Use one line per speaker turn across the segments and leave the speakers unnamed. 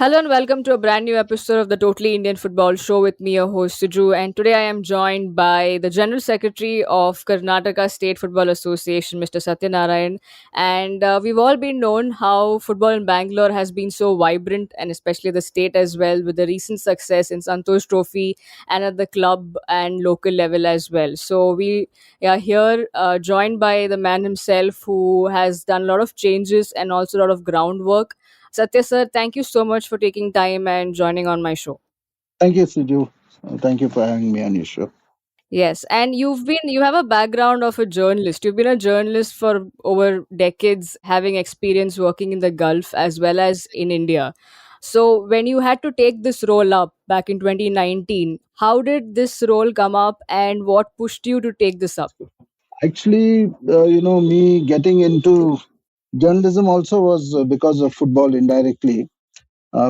Hello and welcome to a brand new episode of the Totally Indian Football Show with me, your host Siju. And today I am joined by the General Secretary of Karnataka State Football Association, Mr. Satya Narayan. And we've all been known how football in Bangalore has been so vibrant, and especially the state as well, with the recent success in Santosh Trophy and at the club and local level as well. So we are here joined by the man himself who has done a lot of changes and also a lot of groundwork. Satya sir, thank you so much for taking time and joining on my show.
Thank you, Siju. Thank you for having me on your show.
Yes, and you have a background of a journalist. You've been a journalist for over decades, having experience working in the Gulf as well as in India. So when you had to take this role up back in 2019, how did this role come up and what pushed you to take this up?
Actually, me getting into journalism also was because of football indirectly,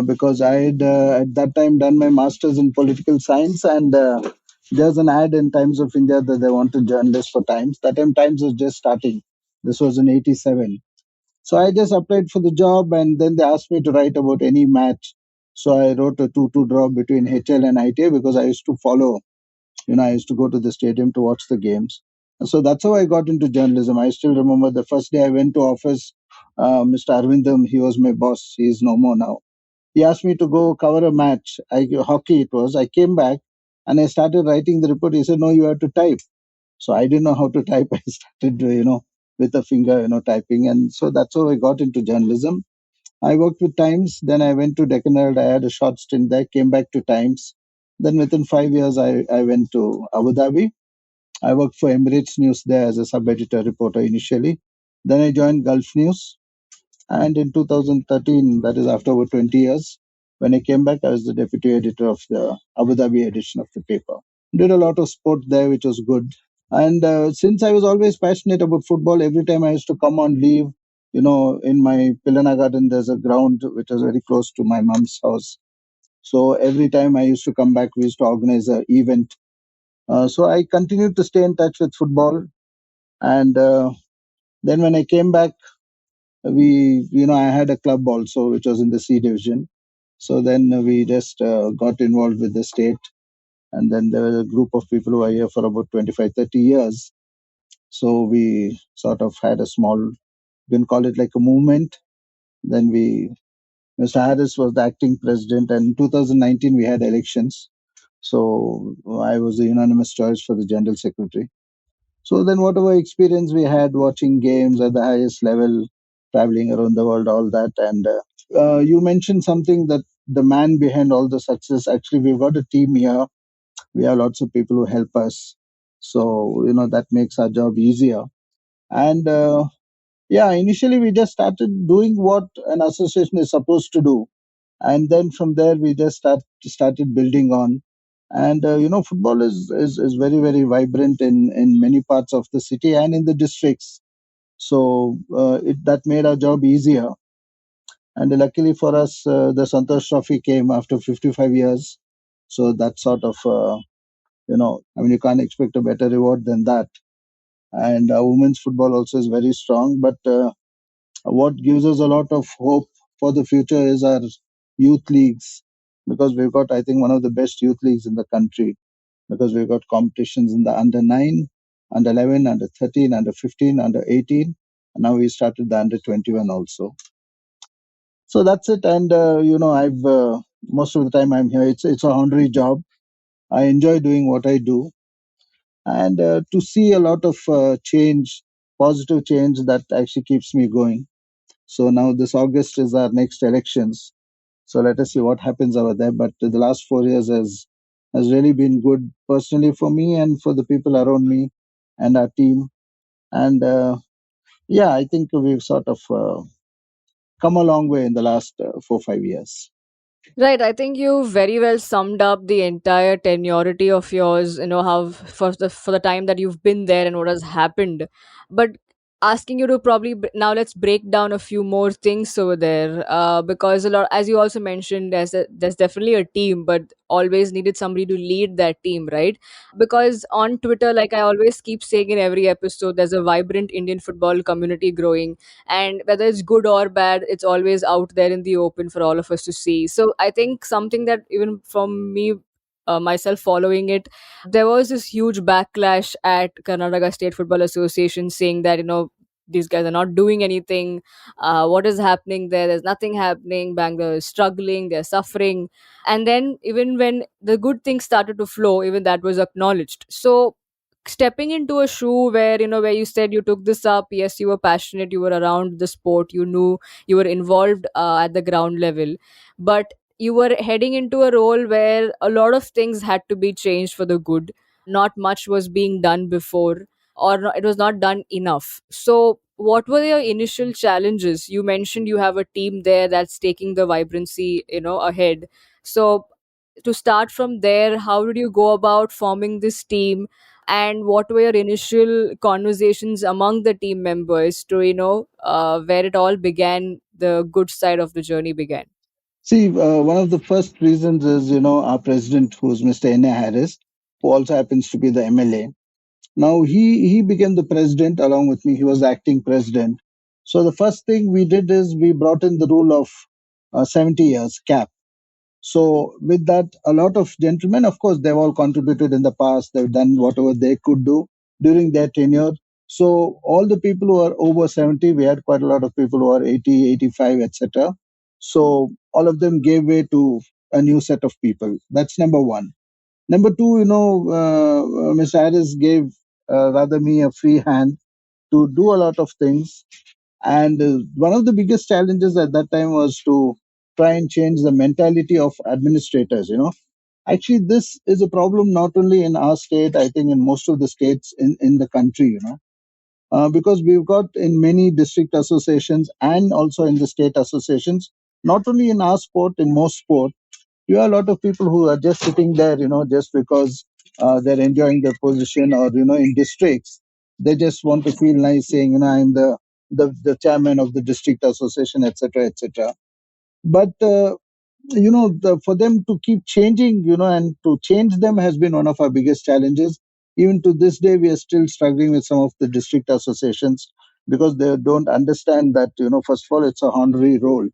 because I had at that time done my master's in political science, and there's an ad in Times of India that they wanted journalists for Times. That time, Times was just starting. This was in '87. So I just applied for the job, and then they asked me to write about any match. So I wrote a 2-2 draw between HL and ITA because I used to follow. I used to go to the stadium to watch the games. So that's how I got into journalism. I still remember the first day I went to office. Mr. Arvindam, he was my boss. He is no more now. He asked me to go cover a match. Hockey it was. I came back and I started writing the report. He said, "No, you have to type." So I didn't know how to type. I started, with a finger, typing, and so that's how I got into journalism. I worked with Times, then I went to Deccan Herald. I had a short stint there, came back to Times. Then within 5 years, I went to Abu Dhabi. I worked for Emirates News there as a sub-editor reporter initially. Then I joined Gulf News. And in 2013, that is after over 20 years, when I came back, I was the deputy editor of the Abu Dhabi edition of the paper. Did a lot of sport there, which was good. And since I was always passionate about football, every time I used to come on leave, in my Pilana garden, there's a ground which was very close to my mom's house. So every time I used to come back, we used to organize an event. So I continued to stay in touch with football. And then when I came back, I had a club also, which was in the C division. So then we just got involved with the state. And then there was a group of people who were here for about 25, 30 years. So we sort of had a small, you can call it like a movement. Then Mr. Harris was the acting president, and in 2019 we had elections. So I was the unanimous choice for the general secretary. So then, whatever experience we had watching games at the highest level, traveling around the world, all that, and you mentioned something that the man behind all the success. Actually, we've got a team here. We have lots of people who help us. So that makes our job easier. And yeah, initially we just started doing what an association is supposed to do, and then from there we just started building on. And football is very, very vibrant in many parts of the city and in the districts. So that made our job easier. And luckily for us, the Santosh Trophy came after 55 years. So that sort of, I mean, you can't expect a better reward than that. And women's football also is very strong. But what gives us a lot of hope for the future is our youth leagues, because we've got, I think, one of the best youth leagues in the country, because we've got competitions in the under 9, under 11, under 13, under 15, under 18. And now we started the under 21 also. So that's it. And, I've most of the time I'm here. It's a honorary job. I enjoy doing what I do. And to see a lot of change, positive change, that actually keeps me going. So now this August is our next elections. So let us see what happens over there. But the last 4 years has really been good personally for me and for the people around me and our team. And yeah, I think we've sort of come a long way in the last 4 5 years.
Right, I think you very well summed up the entire tenuity of yours, how for the time that you've been there and what has happened. But asking you to probably now let's break down a few more things over there, because a lot, as you also mentioned, there's definitely a team, but always needed somebody to lead that team, right? Because on Twitter, like I always keep saying in every episode, there's a vibrant Indian football community growing, and whether it's good or bad, it's always out there in the open for all of us to see. So I think something that even from me, myself following it, there was this huge backlash at Karnataka State Football Association saying that, these guys are not doing anything. What is happening there? There's nothing happening. Bangalore is struggling. They're suffering. And then even when the good things started to flow, even that was acknowledged. So stepping into a shoe where, where you said you took this up, yes, you were passionate, you were around the sport, you knew, you were involved at the ground level, but you were heading into a role where a lot of things had to be changed for the good. Not much was being done before, or it was not done enough. So what were your initial challenges? You mentioned you have a team there that's taking the vibrancy, ahead. So to start from there, how did you go about forming this team, and what were your initial conversations among the team members to, where it all began, the good side of the journey began?
See, one of the first reasons is, our president, who's Mr. N. A. Harris, who also happens to be the MLA. Now, he became the president along with me. He was the acting president. So the first thing we did is we brought in the rule of 70 years cap. So with that, a lot of gentlemen, of course, they've all contributed in the past. They've done whatever they could do during their tenure. So all the people who are over 70, we had quite a lot of people who are 80, 85, etc. So all of them gave way to a new set of people. That's number one. Number two, Ms. Harris gave rather me a free hand to do a lot of things. And one of the biggest challenges at that time was to try and change the mentality of administrators. Actually, this is a problem not only in our state, I think in most of the states in the country, because we've got in many district associations and also in the state associations, not only in our sport, in most sport, you have a lot of people who are just sitting there, just because they're enjoying their position, or, in districts, they just want to feel nice saying, I'm the chairman of the district association, etc., etc. But, for them to keep changing, and to change them has been one of our biggest challenges. Even to this day, we are still struggling with some of the district associations because they don't understand that, first of all, it's a honorary role,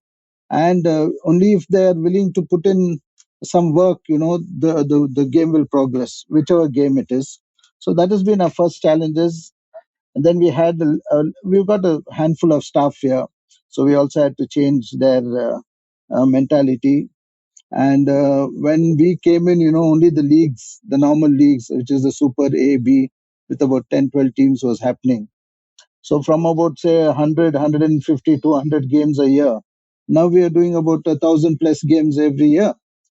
and only if they are willing to put in some work, the game will progress, whichever game it is. So that has been our first challenges. And then we've got a handful of staff here, so we also had to change their mentality. And when we came in, only the leagues, the normal leagues, which is the super A, B, with about 10, 12 teams, was happening. So from about say 100, 150, 200 games a year, now we are doing about 1,000 plus games every year,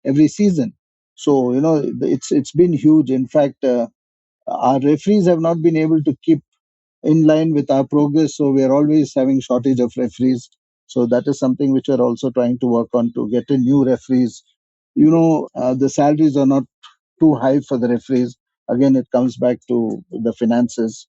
every season. So it's been huge. In fact, our referees have not been able to keep in line with our progress. So we are always having shortage of referees. So that is something which we're also trying to work on, to get in new referees. The salaries are not too high for the referees. Again, it comes back to the finances.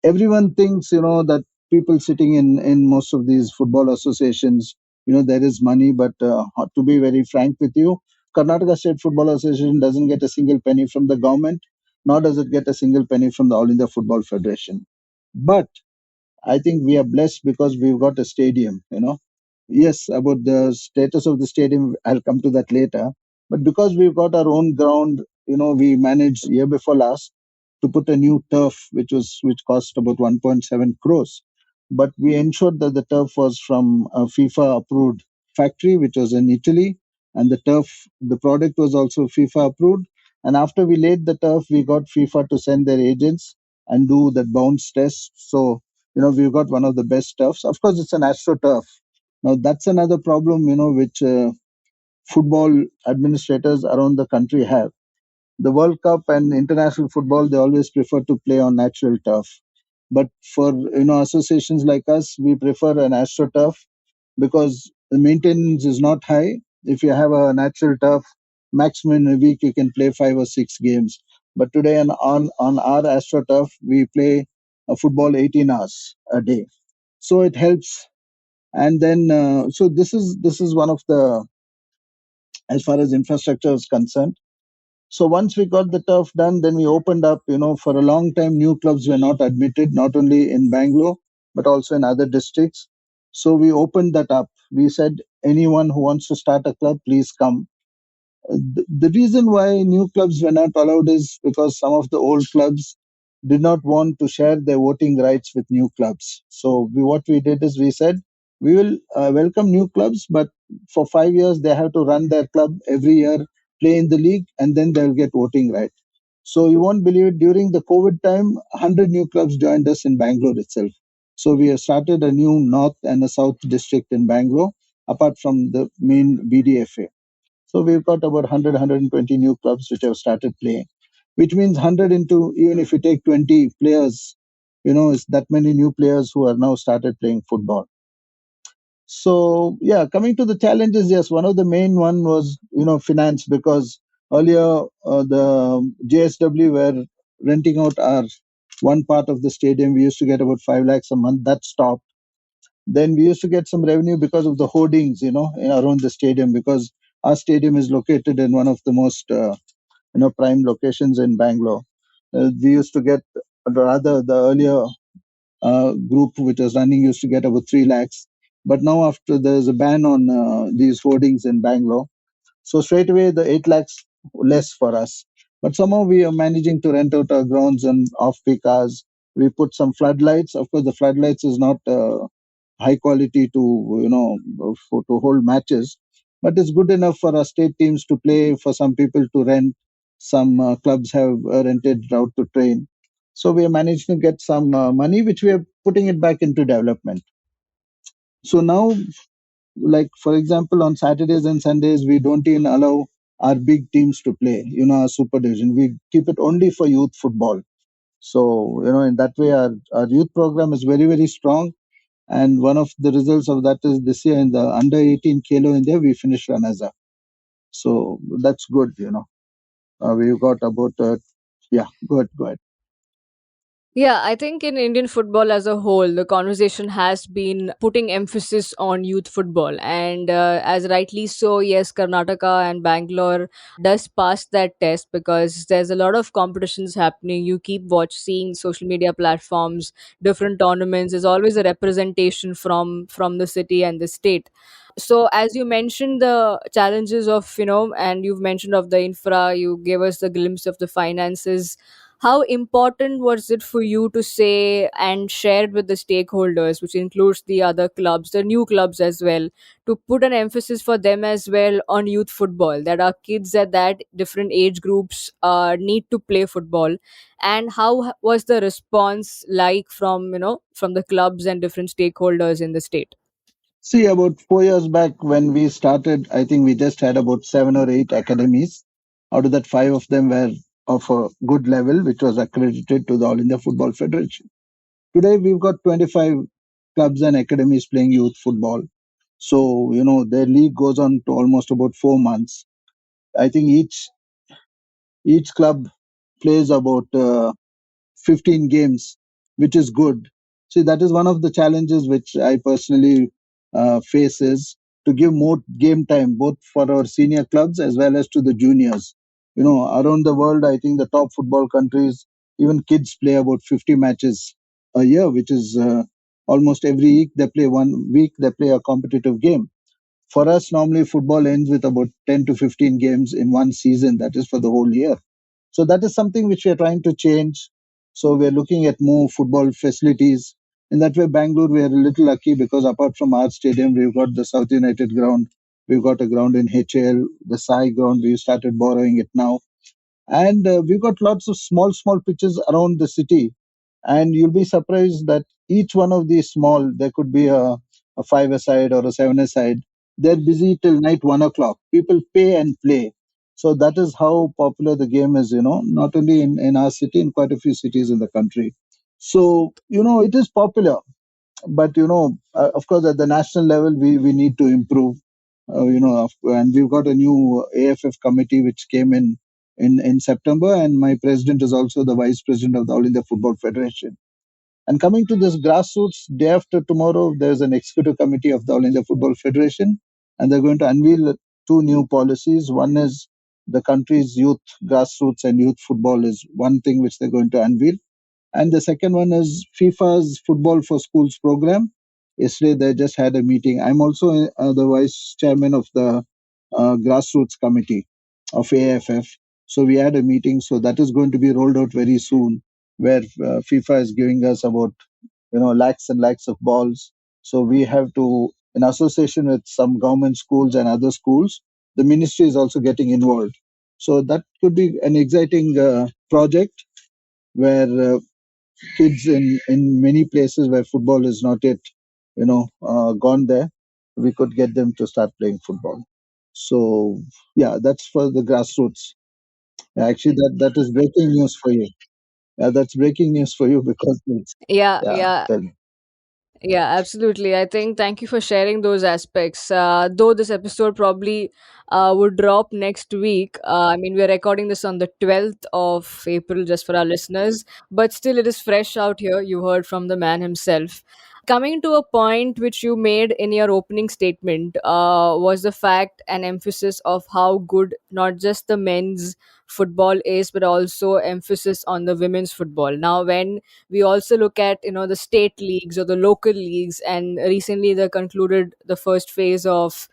Everyone thinks, that people sitting in most of these football associations, there is money, but to be very frank with you, Karnataka State Football Association doesn't get a single penny from the government, nor does it get a single penny from the All India Football Federation. But I think we are blessed because we've got a stadium. Yes, about the status of the stadium, I'll come to that later. But because we've got our own ground, we managed year before last to put a new turf, which cost about 1.7 crores. But we ensured that the turf was from a FIFA approved factory, which was in Italy, and the product was also FIFA approved. And after we laid the turf, we got FIFA to send their agents and do that bounce test. So we've got one of the best turfs. Of course, it's an Astro turf. Now that's another problem, which football administrators around the country have. The World Cup and international football, they always prefer to play on natural turf. But for associations like us, we prefer an AstroTurf because the maintenance is not high. If you have a natural turf, maximum in a week you can play 5 or 6 games. But today on our AstroTurf, we play football 18 hours a day. So it helps. And then so this is one of the, as far as infrastructure is concerned. So once we got the turf done, then we opened up. For a long time, new clubs were not admitted, not only in Bangalore but also in other districts. So we opened that up. We said anyone who wants to start a club, please come. The reason why new clubs were not allowed is because some of the old clubs did not want to share their voting rights with new clubs. So what we did is we said we will welcome new clubs, but for 5 years they have to run their club every year, play in the league, and then they'll get voting right. So you won't believe it. During the COVID time, 100 new clubs joined us in Bangalore itself. So we have started a new north and a south district in Bangalore, apart from the main BDFA. So we've got about 100, 120 new clubs which have started playing, which means 100 into, even if you take 20 players, it's that many new players who are now started playing football. So yeah, coming to the challenges, yes, one of the main one was, finance, because earlier the JSW were renting out our one part of the stadium. We used to get about 5 lakhs a month. That stopped. Then we used to get some revenue because of the hoardings, around the stadium, because our stadium is located in one of the most, prime locations in Bangalore. We used to get, rather the earlier group which was running used to get about 3 lakhs. But now after there's a ban on these hoardings in Bangalore, so straight away the 8 lakhs less for us. But somehow we are managing to rent out our grounds and off-peak hours. We put some floodlights. Of course, the floodlights is not high quality to to hold matches, but it's good enough for our state teams to play. For some people to rent, some clubs have rented out to train. So we are managing to get some money, which we are putting it back into development. So now, like for example, on Saturdays and Sundays, we don't even allow our big teams to play. Our super division. We keep it only for youth football. So in that way, our youth program is very, very strong. And one of the results of that is this year in the under 18 Kalo India, we finished runners up. So that's good. We've got about, yeah, good, good.
Yeah, I think in Indian football as a whole, the conversation has been putting emphasis on youth football. And as rightly so, yes, Karnataka and Bangalore does pass that test because there's a lot of competitions happening. You keep seeing social media platforms, different tournaments. There's always a representation from the city and the state. So as you mentioned the challenges of, and you've mentioned of the infra, you gave us the glimpse of the finances. How important was it for you to say and share it with the stakeholders, which includes the other clubs, the new clubs as well, to put an emphasis for them as well on youth football, that our kids at that different age groups need to play football? And how was the response like from the clubs and different stakeholders in the state?
See, about 4 years back when we started, I think we just had about 7 or 8 academies. Out of that, five of them were of a good level, which was accredited to the All India Football Federation. Today, we've got 25 clubs and academies playing youth football. So, their league goes on to almost about 4 months. I think each club plays about 15 games, which is good. See, that is one of the challenges which I personally face is to give more game time, both for our senior clubs as well as to the juniors. Around the world, I think the top football countries, even kids play about 50 matches a year, which is almost every week they play 1 week, they play a competitive game. For us, normally football ends with about 10 to 15 games in one season, that is for the whole year. So that is something which we are trying to change. So we are looking at more football facilities. In that way, Bangalore, we are a little lucky because apart from our stadium, we've got the South United ground. We've got a ground in HL, the Sai ground. We started borrowing it now. And we've got lots of small, small pitches around the city. And you'll be surprised that each one of these small, there could be a five-a-side or a seven-a-side. They're busy till night 1 o'clock. People pay and play. So that is how popular the game is, not only in our city, in quite a few cities in the country. So, it is popular. But, of course, at the national level, we need to improve. And we've got a new AFF committee which came in September, and my president is also the vice president of the All India Football Federation. And coming to this grassroots, day after tomorrow, there's an executive committee of the All India Football Federation, and they're going to unveil two new policies. One is the country's youth grassroots and youth football is one thing which they're going to unveil. And the second one is FIFA's Football for Schools program. Yesterday, they just had a meeting. I'm also the vice chairman of the grassroots committee of AFF. So we had a meeting. So that is going to be rolled out very soon, where FIFA is giving us about lakhs and lakhs of balls. So we have to, in association with some government schools and other schools, the ministry is also getting involved. So that could be an exciting project where kids in many places where football is not yet gone there, we could get them to start playing football. So yeah, that's for the grassroots. Actually, that is breaking news for you. Yeah, that's breaking news for you because it's,
Yeah,
yeah,
yeah.
tell me.
Yeah, absolutely. I think thank you for sharing those aspects. Though this episode probably would drop next week. I mean, we're recording this on the 12th of April just for our listeners, but still it is fresh out here. You heard from the man himself. Coming to a point which you made in your opening statement was the fact and emphasis of how good not just the men's football is, but also emphasis on the women's football. Now, when we also look at the state leagues or the local leagues, and recently they concluded the first phase of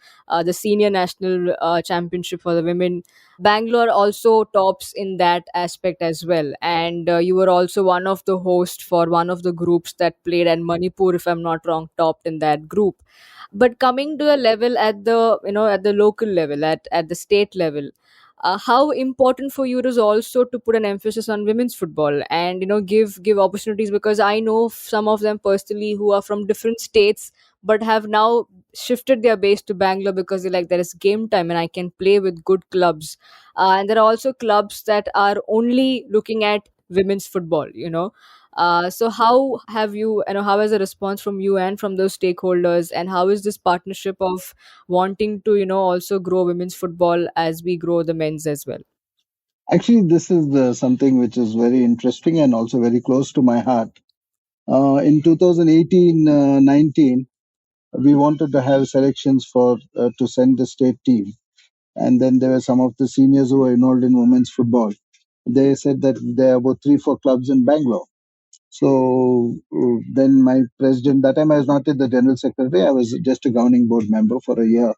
the senior national championship for the women. Bangalore also tops in that aspect as well, and you were also one of the hosts for one of the groups that played, and Manipur, if I'm not wrong, topped in that group. But coming to a level at the at the local level, at the state level, how important for you it is also to put an emphasis on women's football and give opportunities, because I know some of them personally who are from different states but have now shifted their base to Bangalore because they like there is game time and I can play with good clubs, and there are also clubs that are only looking at women's football. So how have how is the response from you and from those stakeholders, and how is this partnership of wanting to also grow women's football as we grow the men's as well?
Actually, this is something which is very interesting and also very close to my heart. In 2018 19, we wanted to have selections for to send the state team, and then there were some of the seniors who were involved in women's football. They said that there are about 3 4 clubs in Bangalore. So then my president, that time I was not the general secretary, I was just a governing board member for a year.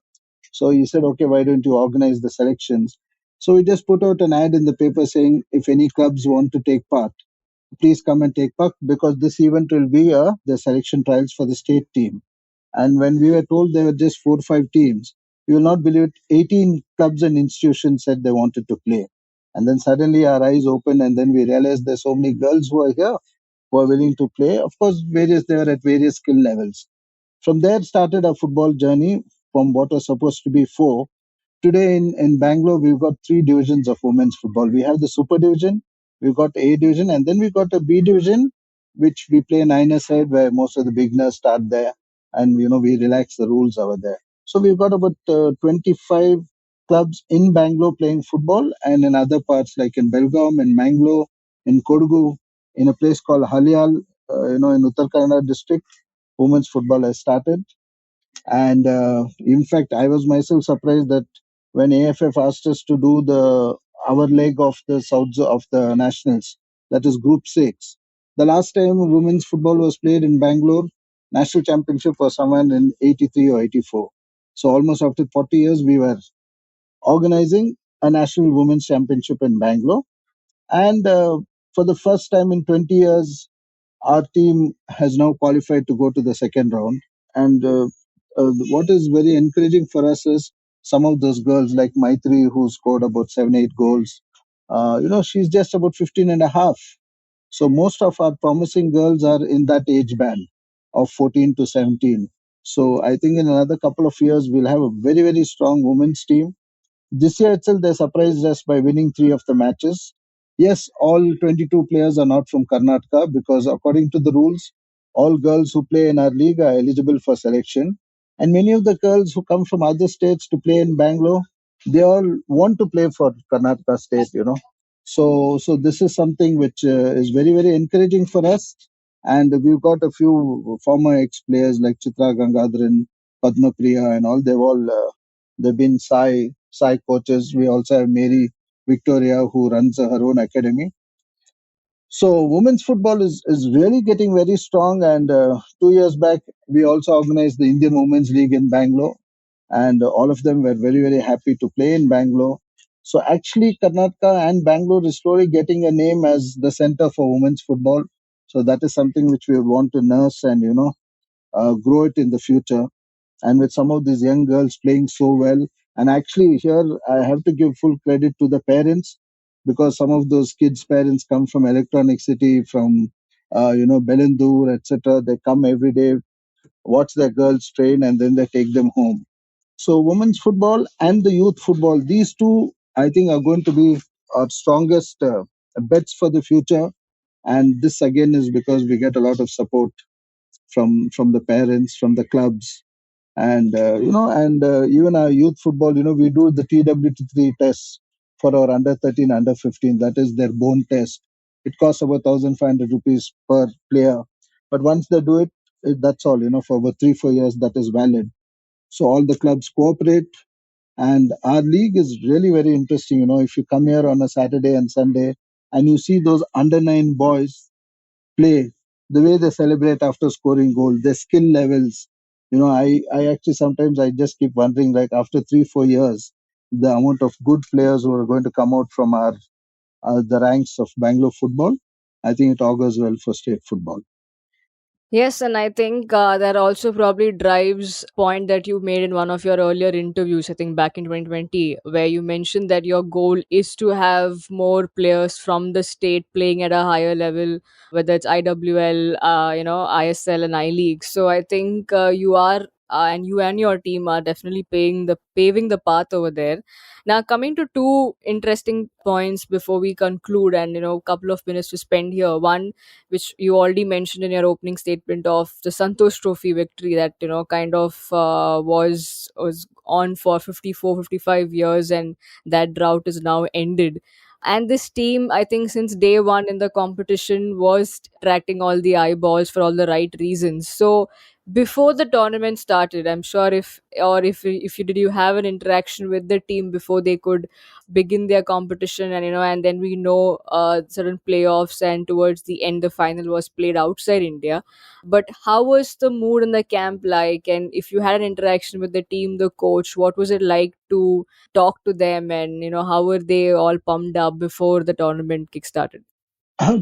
So he said, okay, why don't you organize the selections? So we just put out an ad in the paper saying if any clubs want to take part, please come and take part, because this event will be the selection trials for the state team. And when we were told there were just 4 or 5 teams, you will not believe it, 18 clubs and institutions said they wanted to play. And then suddenly our eyes opened, and then we realized there's so many girls who are here who are willing to play. Of course, they were at various skill levels. From there started our football journey from what was supposed to be 4. Today in Bangalore, we've got 3 divisions of women's football. We have the Super Division, we've got A Division, and then we've got a B Division, which we play nine-a-side, where most of the beginners start there, and we relax the rules over there. So we've got about 25 clubs in Bangalore playing football, and in other parts like in Belgaum, in Mangalore, in Kodagu, in a place called Halyal, in Uttar Kannada district, women's football has started. And in fact, I was myself surprised that when AFF asked us to do the our leg of the South of the Nationals, that is Group 6. The last time women's football was played in Bangalore, national championship was somewhere in 83 or 84. So almost after 40 years, we were organizing a national women's championship in Bangalore. And for the first time in 20 years, our team has now qualified to go to the second round. And what is very encouraging for us is some of those girls like Maitri, who scored about 7 8 goals. She's just about 15 and a half. So most of our promising girls are in that age band of 14 to 17. So I think in another couple of years, we'll have a very, very strong women's team. This year itself, they surprised us by winning 3 of the matches. Yes, all 22 players are not from Karnataka, because according to the rules, all girls who play in our league are eligible for selection. And many of the girls who come from other states to play in Bangalore, they all want to play for Karnataka state. So this is something which is very, very encouraging for us. And we've got a few former ex-players like Chitra Gangadharan, Padma Priya, and all. They've been Sai coaches. We also have Mary Victoria, who runs her own academy. So women's football is really getting very strong. And 2 years back, we also organized the Indian Women's League in Bangalore, and all of them were very very happy to play in Bangalore. So actually, Karnataka and Bangalore is slowly getting a name as the center for women's football. So that is something which we want to nurse and grow it in the future. And with some of these young girls playing so well, and actually here I have to give full credit to the parents, because some of those kids' parents come from Electronic City, from Belendur, etc. They come every day, watch their girls train, and then they take them home. So women's football and the youth football, these two, I think, are going to be our strongest bets for the future. And this again is because we get a lot of support from the parents, from the clubs, and even our youth football. We do the TW3 tests for our under 13, under 15. That is their bone test. It costs about 1,500 rupees per player, but once they do it, that's all. For about 3-4 years, that is valid. So all the clubs cooperate, and our league is really very interesting. If you come here on a Saturday and Sunday and you see those under 9 boys play, the way they celebrate after scoring goal, their skill levels. I actually sometimes I just keep wondering, like after 3-4 years, the amount of good players who are going to come out from our the ranks of Bangalore football. I think it augurs well for state football.
Yes, and I think that also probably drives point that you made in one of your earlier interviews, I think back in 2020, where you mentioned that your goal is to have more players from the state playing at a higher level, whether it's IWL, ISL and I League. So I think you are, and you and your team are definitely paving the path over there. Now, coming to two interesting points before we conclude, and a couple of minutes to spend here. One, which you already mentioned in your opening statement, of the Santosh Trophy victory that kind of was on for 54, 55 years, and that drought is now ended. And this team, I think, since day one in the competition, was attracting all the eyeballs for all the right reasons. So before the tournament started, I'm sure if you did you have an interaction with the team before they could begin their competition, and then we know certain playoffs, and towards the end the final was played outside India. But how was the mood in the camp like, and if you had an interaction with the team, the coach, what was it like to talk to them, and how were they all pumped up before the tournament kickstarted?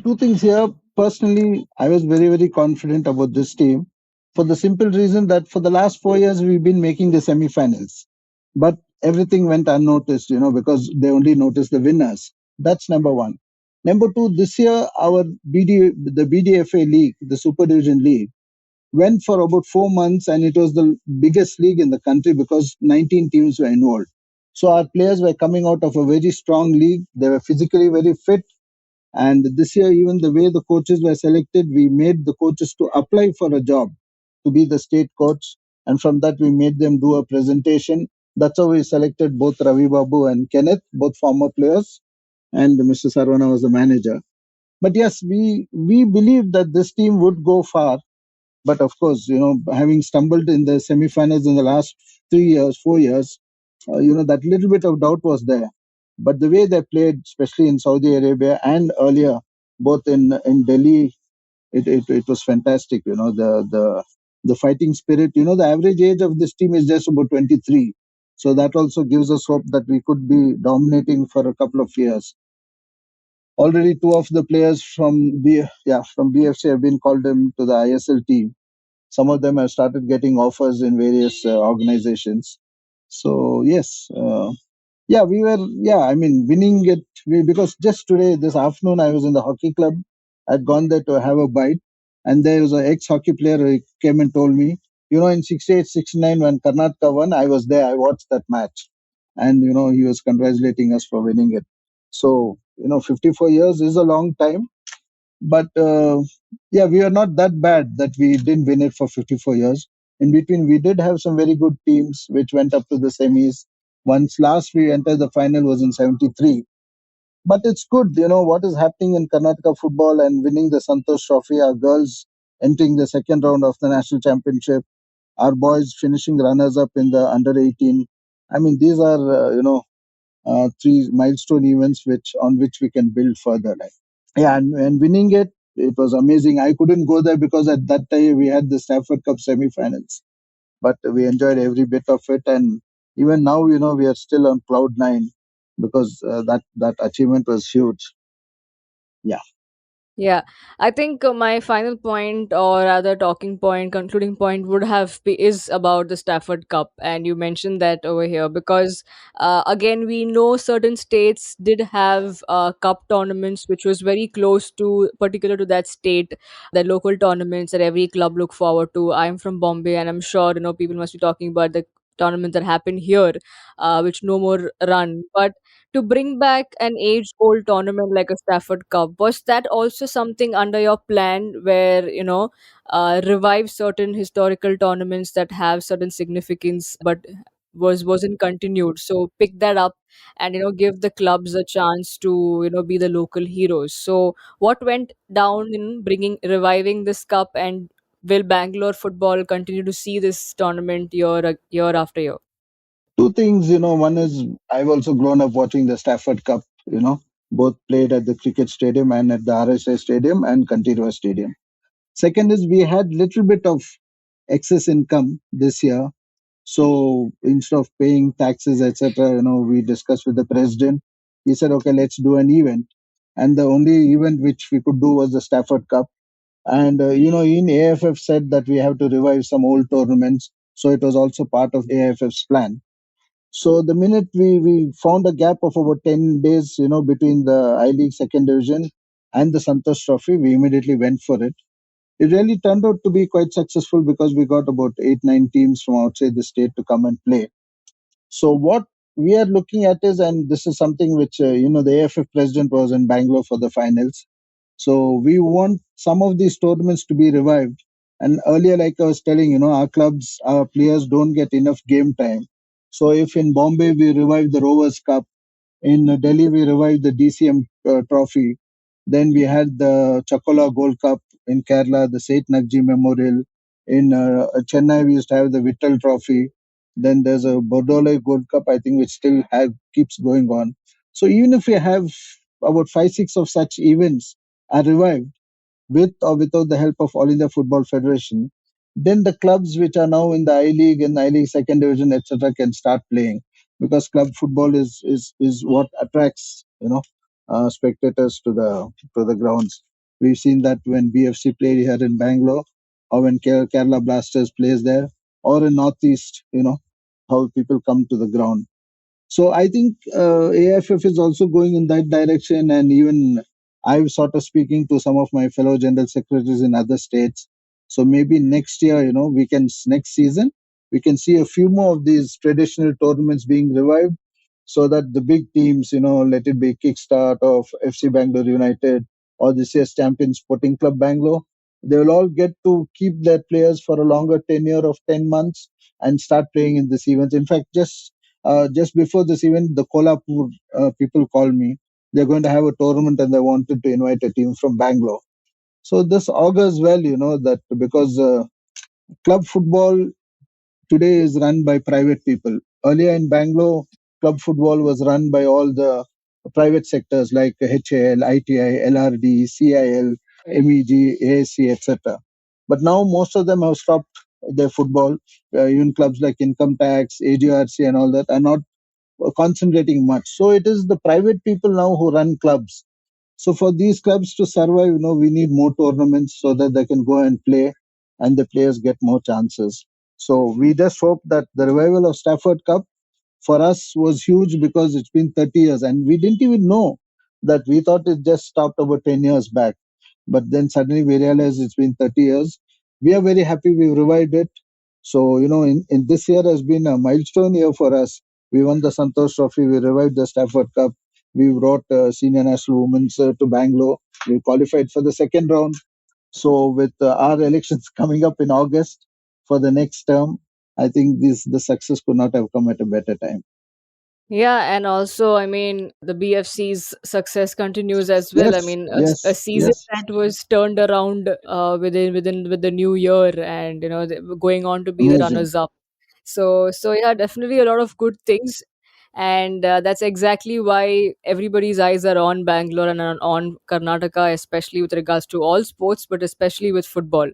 Two things here. Personally, I was very, very confident about this team for the simple reason that for the last 4 years we've been making the semi-finals, but everything went unnoticed, because they only noticed the winners. That's number one. Number two, this year our the BDFA league, the Super Division League, went for about 4 months, and it was the biggest league in the country because 19 teams were involved. So our players were coming out of a very strong league. They were physically very fit, and this year, even the way the coaches were selected, we made the coaches to apply for a job to be the state coach. And from that, we made them do a presentation. That's how we selected both Ravi Babu and Kenneth, both former players, and Mr. Sarvana was the manager. But yes, we believed that this team would go far. But of course, having stumbled in the semi-finals in the last 3 years, 4 years, that little bit of doubt was there. But the way they played, especially in Saudi Arabia and earlier, both in Delhi, it was fantastic. The fighting spirit. The average age of this team is just about 23. So that also gives us hope that we could be dominating for a couple of years. Already two of the players from BFC have been called into the ISL team. Some of them have started getting offers in various organizations. So yes, we were. Yeah, I mean, winning it, because just today, this afternoon, I was in the hockey club. I'd gone there to have a bite, and there was an ex-hockey player who came and told me, in 68, 69, when Karnataka won, I was there. I watched that match, and he was congratulating us for winning it. So 54 years is a long time, but we are not that bad that we didn't win it for 54 years. In between, we did have some very good teams which went up to the semis. Once last we entered the final was in 73. But it's good, what is happening in Karnataka football and winning the Santosh Trophy. Our girls entering the second round of the national championship. Our boys finishing runners up in the under 18. I mean, these are three milestone events which we can build further. Like. Yeah, and winning it was amazing. I couldn't go there because at that time we had the Stafford Cup semi-finals, but we enjoyed every bit of it. And even now, we are still on cloud nine because that achievement was huge. Yeah.
Yeah, I think my final point, or rather talking point, concluding point, would is about the Stafford Cup, and you mentioned that over here because again we know certain states did have cup tournaments which was very close to particular to that state, the local tournaments that every club look forward to. I'm from Bombay, and I'm sure people must be talking about the tournaments that happen here, which no more run, but to bring back an age old tournament like a Stafford Cup. Was that also something under your plan where, revive certain historical tournaments that have certain significance but wasn't continued? So pick that up and give the clubs a chance to be the local heroes. So what went down in bringing reviving this cup, and will Bangalore football continue to see this tournament year after year?
Two things, one is I've also grown up watching the Stafford Cup, both played at the cricket stadium and at the RSA stadium and Continua stadium. Second is we had little bit of excess income this year. So instead of paying taxes, etc., we discussed with the president. He said, okay, let's do an event. And the only event which we could do was the Stafford Cup. And, in AFF said that we have to revive some old tournaments. So it was also part of AFF's plan. So the minute we found a gap of about 10 days, between the I League second division and the Santosh Trophy, we immediately went for it. It really turned out to be quite successful because we got about 8, 9 teams from outside the state to come and play. So what we are looking at is, and this is something which the AFF president was in Bangalore for the finals. So we want some of these tournaments to be revived. And earlier, like I was telling, our clubs, our players don't get enough game time. So if in Bombay we revive the Rovers Cup, in Delhi, we revived the DCM trophy. Then we had the Chakola Gold Cup in Kerala, the Saint Nagji Memorial. In Chennai, we used to have the Vittal Trophy. Then there's a Bordole Gold Cup, I think, which still keeps going on. So even if we have about 5, 6 of such events are revived, with or without the help of All India Football Federation, then the clubs which are now in the I League and I League second division, etc., can start playing because club football is what attracts spectators to the grounds. We've seen that when BFC played here in Bangalore, or when Kerala Blasters plays there, or in Northeast, how people come to the ground. So I think AFF is also going in that direction, and even I'm sort of speaking to some of my fellow general secretaries in other states. So maybe next year, next season, we can see a few more of these traditional tournaments being revived, so that the big teams, let it be Kickstart of FC Bangalore United or this year's champion Sporting Club Bangalore, they will all get to keep their players for a longer tenure of 10 months and start playing in these events. In fact, just before this event, the Kolhapur people called me. They're going to have a tournament and they wanted to invite a team from Bangalore. So this augurs well, that because club football today is run by private people. Earlier in Bangalore, club football was run by all the private sectors like HAL, ITI, LRD, CIL, MEG, ASC, etc. But now most of them have stopped their football. Even clubs like Income Tax, AGRC, and all that are not concentrating much. So it is the private people now who run clubs. So for these clubs to survive, we need more tournaments so that they can go and play and the players get more chances. So we just hope that the revival of Stafford Cup for us was huge because it's been 30 years and we didn't even know that. We thought it just stopped about 10 years back. But then suddenly we realized it's been 30 years. We are very happy we revived it. So, in this year has been a milestone year for us. We won the Santosh Trophy, we revived the Stafford Cup, we brought senior national women's to Bangalore, we qualified for the second round. So, with our elections coming up in August for the next term, I think the success could not have come at a better time.
Yeah, and also, I mean, the BFC's success continues as well. I
Yes,
mean, a
yes,
season
yes.
that was turned around within with the new year, and going on to be the
Amazing.
runners up. So yeah, definitely a lot of good things, and that's exactly why everybody's eyes are on Bangalore and on Karnataka, especially with regards to all sports, but especially with football.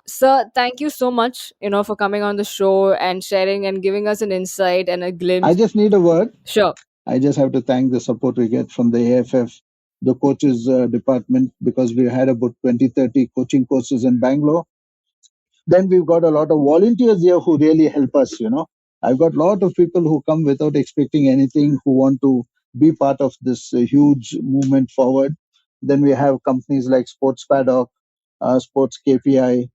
Sir, thank you so much, for coming on the show and sharing and giving us an insight and a
I
glimpse.
just need a word.
Sure.
I just have to thank the support we get from the AFF, the coaches department, because we had about 20, 30 coaching courses in Bangalore. Then we've got a lot of volunteers here who really help us. I've got a lot of people who come without expecting anything, who want to be part of this huge movement forward. Then we have companies like Sports Paddock, Sports KPI,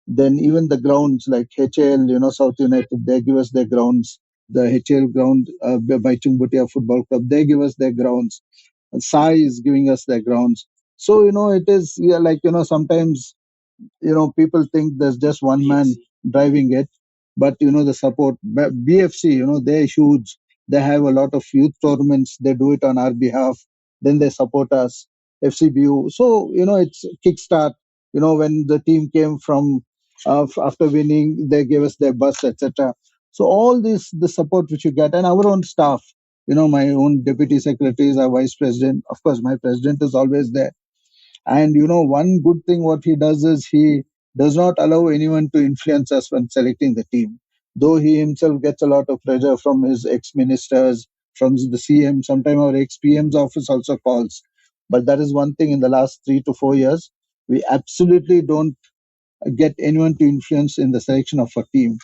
then even the grounds like HL, South United, they give us their grounds. The HL ground by Chungbutia Football Club, they give us their grounds. Sai is giving us their grounds. So, it is, yeah, like, sometimes people think there's just one man driving it, but the support BFC, they're huge. They have a lot of youth tournaments, they do it on our behalf, then they support us. FCBU, so it's kickstart. When the team came from after winning, they gave us their bus, etc. So all this, the support which you get, and our own staff, my own deputy secretaries, our vice president, of course my president is always there. And one good thing what he does is he does not allow anyone to influence us when selecting the team. Though he himself gets a lot of pressure from his ex-ministers, from the CM, sometimes our ex-PM's office also calls. But that is one thing in the last 3 to 4 years, we absolutely don't get anyone to influence in the selection of a team.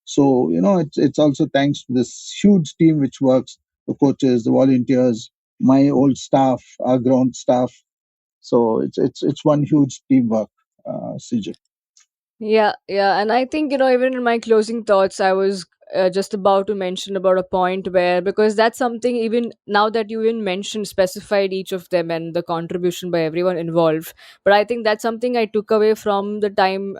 So, it's also thanks to this huge team which works, the coaches, the volunteers, my old staff, our ground staff, so it's one huge teamwork, Siju.
Yeah, yeah. And I think, even in my closing thoughts, I was just about to mention about a point where, because that's something, even now that you even mentioned, specified each of them and the contribution by everyone involved. But I think that's something I took away from the time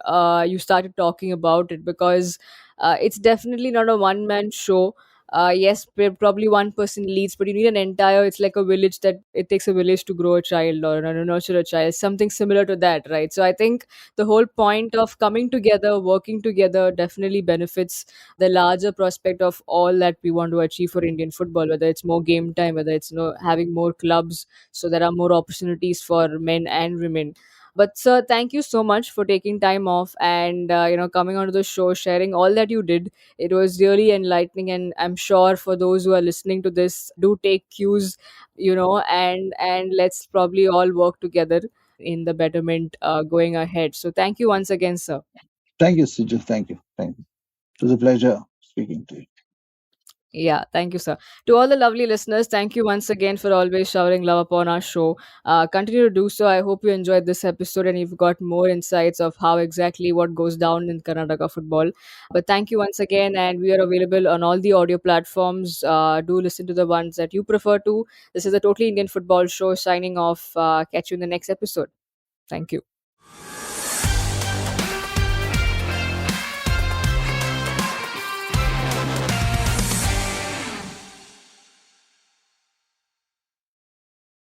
you started talking about it, because it's definitely not a one man show. Yes, probably one person leads, but you need an entire, it's like a village, that it takes a village to grow a child or nurture a child, something similar to that, right? So I think the whole point of coming together, working together, definitely benefits the larger prospect of all that we want to achieve for Indian football, whether it's more game time, whether it's having more clubs, so there are more opportunities for men and women. But sir, thank you so much for taking time off and coming onto the show, sharing all that you did. It was really enlightening, and I'm sure for those who are listening to this, do take cues, and let's probably all work together in the betterment going ahead. So thank you once again, sir.
Thank you, Siju. Thank you. It was a pleasure speaking to you.
Yeah, thank you, sir. To all the lovely listeners, thank you once again for always showering love upon our show. Continue to do so. I hope you enjoyed this episode and you've got more insights of how exactly what goes down in Karnataka football. But thank you once again, and we are available on all the audio platforms. Do listen to the ones that you prefer to. This is the Totally Indian Football Show signing off. Catch you in the next episode. Thank you.